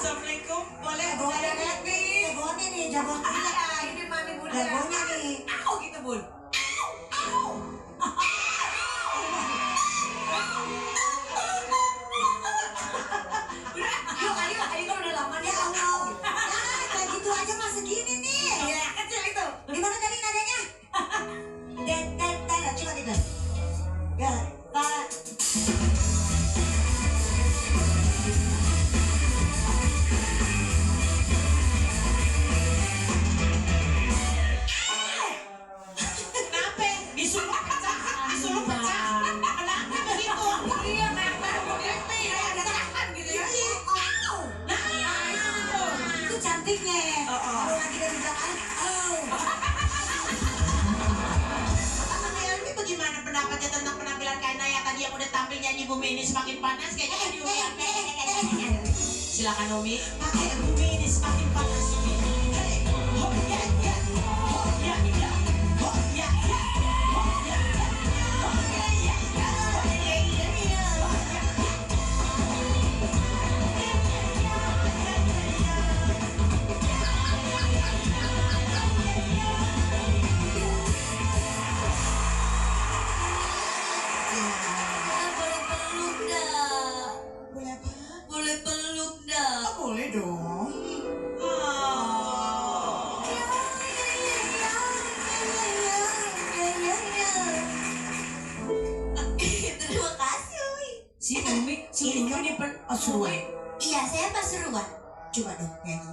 Assalamualaikum, boleh Jagonya nih, jagonya ini mami bunda. jagonya nih. Au gitu bun. Yuk, ayo kan udah lama nih. Ya Allah, kayak gitu aja mah segini nih. Ya kecil itu. Gimana tadi nadanya? Coba kita. Ya, Pak. Kenapa? Disuruh pecah. Kenapa begitu? Iya, karena begini. Ada tahan gitu ya. Itu cantiknya. Kalau lagi dari belakang, Ini bagaimana pendapatnya tentang penampilan Kak Naya tadi yang udah tampil nyanyi Bumi Ini Semakin Panas kayaknya kan diulang. Silakan Umi. Pakai Bumi Ini Semakin Panas. Hey, oh ya ya, oh ya ya, oh ya ya, oh ya ya, oh ya ya, oh ya ya ya. Boleh peluk dah. boleh apa? Boleh peluk dah. Boleh dong. Oh. Terima kasih, Umi. Si Umi ini Pasuruan. Iya, saya Pasuruan. Coba dong nyanyi.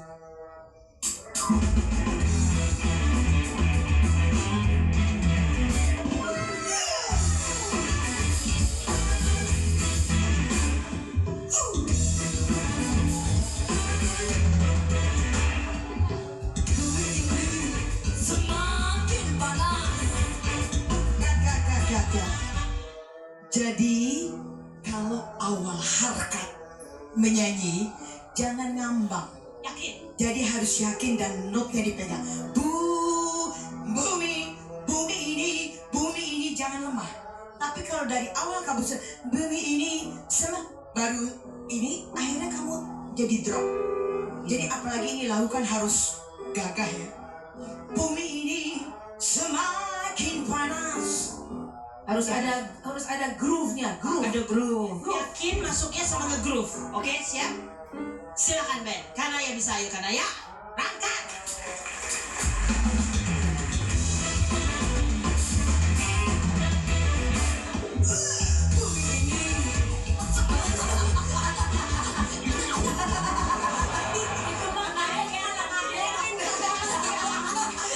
Semakin panas. Gak. Jadi kalau awal harkat menyanyi jangan ngambang. yakin. Jadi harus yakin dan notnya dipegang. Bumi ini jangan lemah. Tapi kalau dari awal kamu bumi ini baru ini akhirnya kamu jadi drop. Jadi apalagi ini lakukan harus gagah ya. Bumi ini semakin panas. harus ada groove-nya, Ada groove. Yakin masuknya sama nge-groove. Oke, siap? Silakan Ben. Kanaya bisa, ayo Kanaya. Berangkat.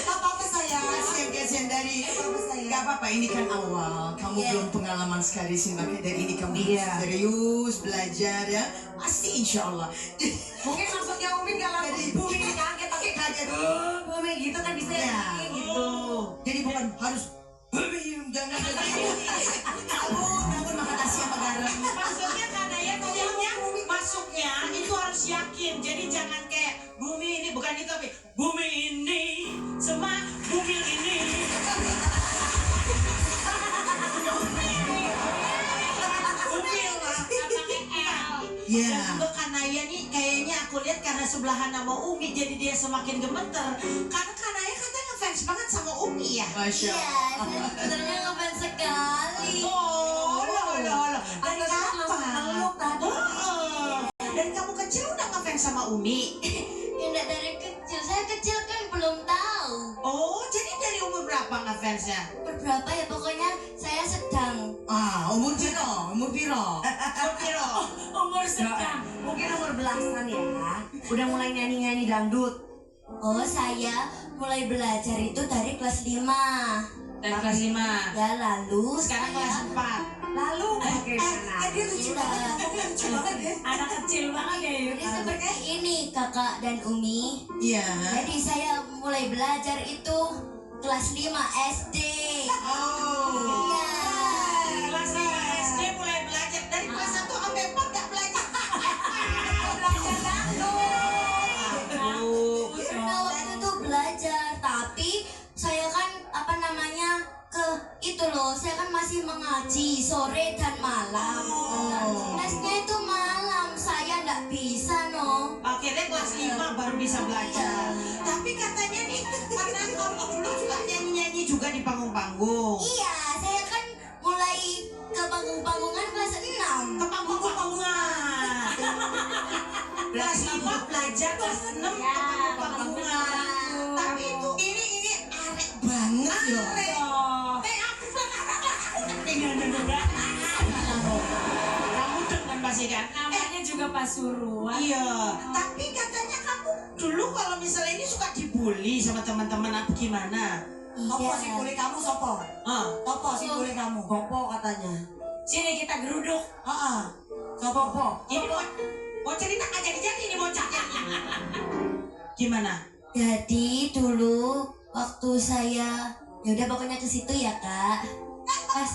Apa-apa sayang, kasihan dari gak apa-apa, ini kan awal. Kamu belum pengalaman sekali sih, makanya dari ini kamu serius belajar ya. Pasti insya Allah. Mungkin maksudnya Umi gak langsung Jadi Bumi dikaget pakai kaget. Bumi gitu kan bisa Ya. gitu. Jadi bukan harus jangan namun makan nasi sama garam. Maksudnya Kanaya tadinya masuknya itu harus yakin. Jadi jangan kayak bumi ini bukan itu tapi bumi ini bumi ini. Bumi lah, pakai L. Ya. Dan juga Kanaya nih kayaknya aku lihat karena sebelahan sama Umi jadi dia semakin gemeter. Karena Kanaya katanya ngefans banget sama Umi ya. Masya Iya, Allah. saya sebenarnya ngefans sekali. Oh, loh. Dari peluk kapan? tadi. Dari kamu kecil udah ngefans sama Umi. Tidak dari kecil, saya kecil kan belum tahu. Oh, jadi dari umur berapa ngefansnya? Berapa ya pokoknya saya sedang. Umur piro? Umur piro? Umur sedang, mungkin umur belasan ya. Udah mulai nyanyi-nyanyi dangdut. Oh, saya mulai belajar itu dari kelas 5. Dari kelas 5. Ya, lalu Sekarang saya kelas 4. Lalu bagaimana? Dia lucu banget. Lucu banget ya. Anak kecil banget ya. Jadi seperti ini kakak dan Umi. Iya. Jadi saya mulai belajar itu kelas 5 SD. Oh. Iya. Kelas 5 SD mulai belajar. Dari kelas 1 sampai 4 gak belajar. Belajar dangdut. Nah, waktu itu belajar, tapi saya kan ke itu loh, saya kan masih sore dan malam. Oh. Lesnya itu malam, saya nggak bisa no. Akhirnya kelas 5 baru bisa belajar. Tapi katanya nih, karena kamu dulu juga nyanyi-nyanyi juga di panggung-panggung. Iya, saya kan mulai ke panggung-panggungan kelas 6. Ke panggung-panggungan. Kelas 5 belajar, kelas 6 ke panggung-panggungan. Tapi itu ini arek banget ya. Kamu dengan pasti kan? Namanya juga Pasuruan. Iya, tapi katanya kamu dulu kalau misalnya ini suka dibully sama teman-teman apa gimana? Sopo sih kulit kamu sopo? Ah, Sopo sih kulit kamu? Popo katanya. Sini kita geruduk. Heeh. Sopo po? ini mau cerita nggak jadi ini bocah. Gimana? Jadi dulu waktu saya, ya udah pokoknya ke situ ya kak. Pas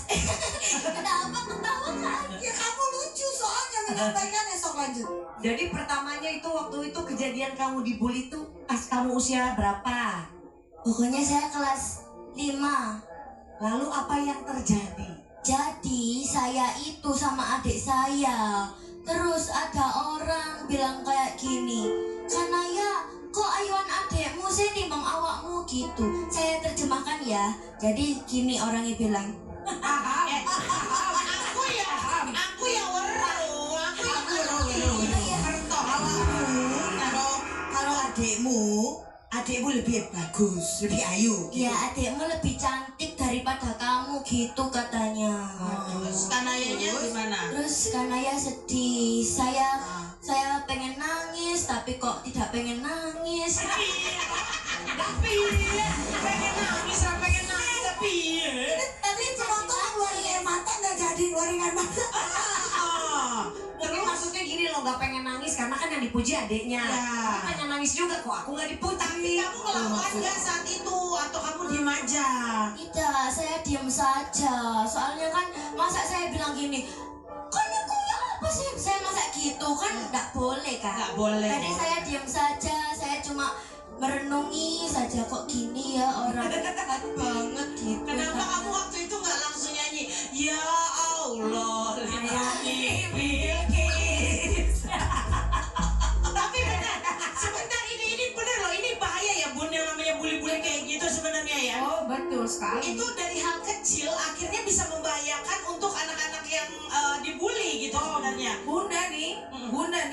kenapa ketawa kak? Ya kamu lucu soalnya menyampaikan sok lanjut. Jadi pertamanya itu waktu itu kejadian kamu dibully tuh pas kamu usia berapa? Pokoknya saya kelas 5. Lalu apa yang terjadi? Jadi saya itu sama adik saya. Terus ada orang bilang kayak gini, karena ya kok ayuan adekmu sih timbang awakmu gitu. Saya terjemahkan ya. Jadi gini orangnya bilang, Aku ya weruh, aku ya Kalau adekmu lebih bagus, lebih ayu. ya adekmu lebih cantik daripada kamu gitu katanya. Terus kanayanya gimana? Terus karena ya sedih, saya pengen nangis tapi kok tidak pengen nangis. Tapi pengen nangis tapi Tapi penonton keluarin air mata nggak jadi keluarin air mata. Tapi maksudnya gini loh, gak pengen nangis karena kan yang dipuji adiknya. Ya. Aku pengen nangis juga kok, aku gak dipuji. Tapi kamu melawan nggak saat itu atau kamu diem aja? Tidak, saya diam saja. Soalnya kan masa saya bilang gini, kan aku ya apa sih? Saya masa gitu kan nggak boleh kan? Nggak boleh. Jadi saya diam saja. Saya cuma merenungi saja kok gini ya orang banget gitu. Kenapa kamu waktu itu nggak langsung nyanyi? Ya Allah, lindungi Bilqis. Tapi benar, sebentar ini benar loh, ini bahaya ya bun yang namanya bully-bully kayak gitu sebenarnya ya. Oh betul sekali. Itu dari hal kecil akhirnya bisa membahayakan untuk anak-anak yang dibully gitu sebenarnya. Bunda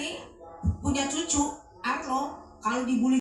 nih punya cucu Arlo, kalau dibully